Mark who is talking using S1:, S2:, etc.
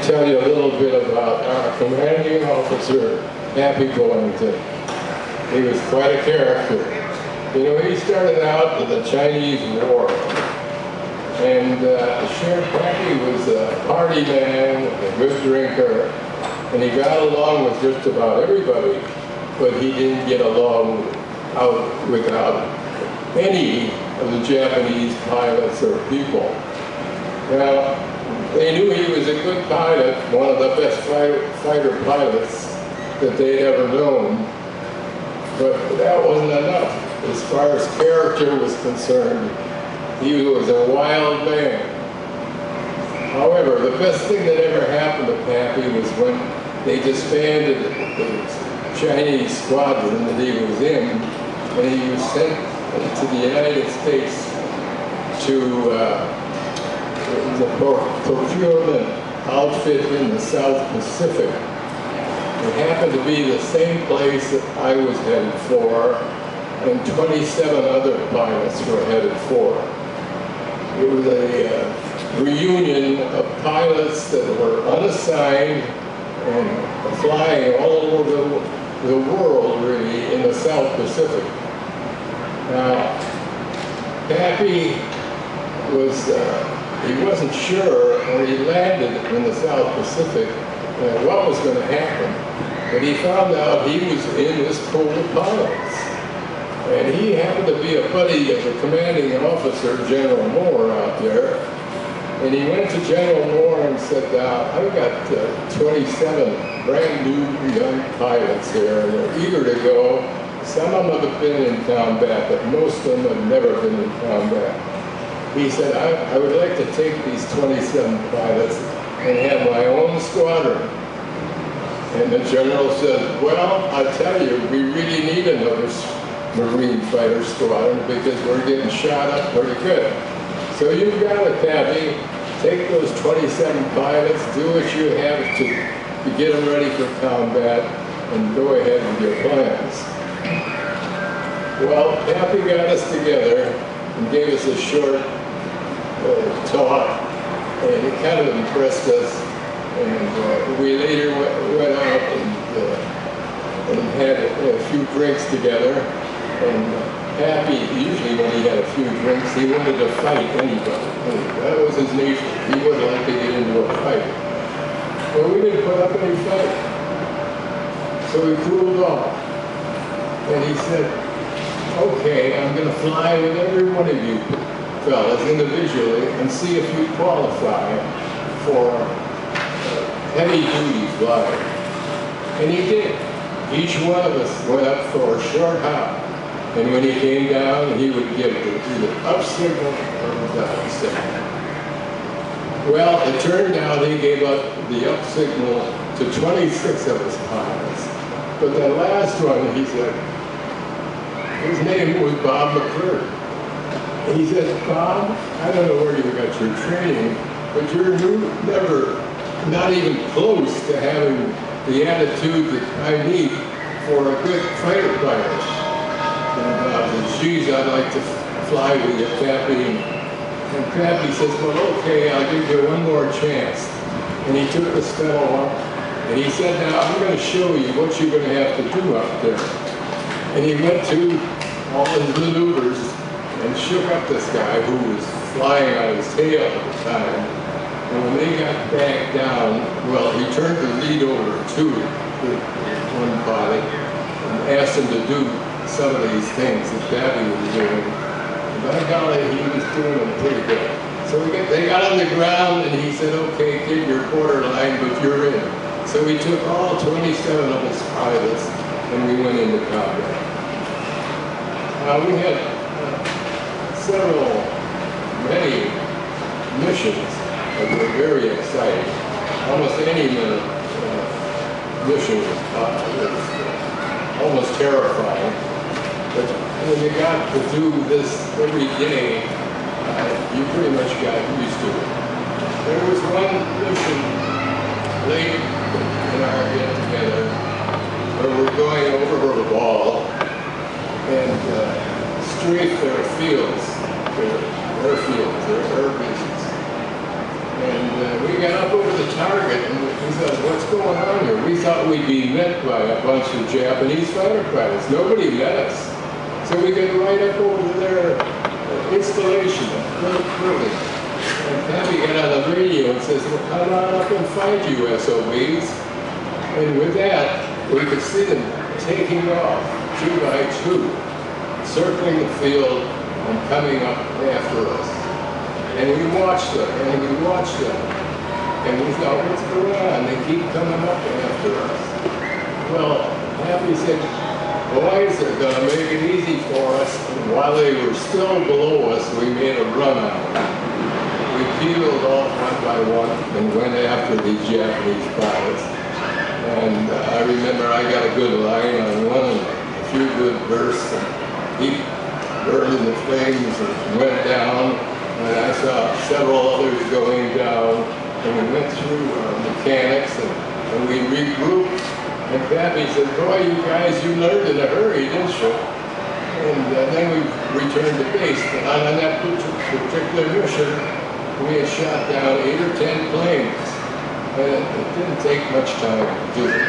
S1: to tell you a little bit about our commanding officer, Happy Bollington. He was quite a character. You know, he started out in the Chinese War, and Happy was a party man, a good drinker, and he got along with just about everybody, but he didn't get along without any of the Japanese pilots or people. Now, they knew he was a good pilot, one of the best fighter pilots that they'd ever known, but that wasn't enough. As far as character was concerned, he was a wild man. However, the best thing that ever happened to Pappy was when they disbanded the Chinese squadron that he was in, and he was sent to the United States to the procurement outfit in the South Pacific. It happened to be the same place that I was headed for, and 27 other pilots were headed for. It was a reunion of pilots that were unassigned and flying all over the world, really, in the South Pacific. Now, Pappy was, he wasn't sure when he landed in the South Pacific what was going to happen, but he found out he was in this pool of pilots. And he happened to be a buddy of the commanding officer, General Moore, out there. And he went to General Moore and said, I've got 27 brand new young pilots here, and they're eager to go. Some of them have been in combat, but most of them have never been in combat. He said, I would like to take these 27 pilots and have my own squadron. And the general said, well, I tell you, we really need another Marine fighter squadron because we're getting shot up pretty good. So you've got it, Pappy. Take those 27 pilots, do what you have to get them ready for combat, and go ahead with your plans. Well, Pappy got us together and gave us a short talk, and it kind of impressed us. And we later went out and had a few drinks together. And Pappy, usually when he had a few drinks, he wanted to fight anybody. That was his nature. He wouldn't like to get into a fight. But we didn't put up any fight. So we cooled off. And he said, okay, I'm going to fly with every one of you fellas individually and see if you qualify for heavy duty flying. And he did. Each one of us went up for a short hop. And when he came down, he would give the up signal or the down signal. Well, it turned out he gave up the up signal to 26 of his pilots. But the last one, he said, his name was Bob McClure. He said, Bob, I don't know where you got your training, but you're never, not even close to having the attitude that I need for a good fighter pilot. And geez, I'd like to fly with you, Pappy. And Pappy says, well, okay, I'll give you one more chance. And he took this fellow up, and he said, now, I'm going to show you what you're going to have to do up there. And he went to all his maneuvers and shook up this guy who was flying on his tail at the time. And when they got back down, well, he turned the lead over to one pilot and asked him to do some of these things that Pappy was doing. And by golly, he was doing them pretty good. So they got on the ground, and he said, okay, kid, you're borderline, but you're in. So we took all 27 of his pilots, and we went into combat. We had many missions that were very exciting. Almost any mission was almost terrifying. But when you got to do this every day, you pretty much got used to it. There was one mission late in our get-together where we're going over the wall and strafe their fields, their airfields, their air bases. And we got up over the target and we said, what's going on here? We thought we'd be met by a bunch of Japanese fighter pilots. Nobody met us. So we got right up over to their installation, building. And Pappy got on the radio and says, well, come on up and find you, SOBs. And with that, we could see them taking off 2 by 2, circling the field and coming up after us. And we watched them, and we watched them. And we thought, what's going on? They keep coming up after us. Well, Happy said, boys, they're going to make it easy for us. And while they were still below us, we made a run out. We peeled off one by one and went after these Japanese pilots. And I remember I got a good line on one and a few good bursts. And he burned in the flames and went down. And I saw several others going down. And we went through mechanics and we regrouped. And Pappy said, boy, you guys, you learned in a hurry, didn't you? And then we returned to base. But on that particular mission, we had shot down 8 or 10 planes. And it didn't take much time to do it.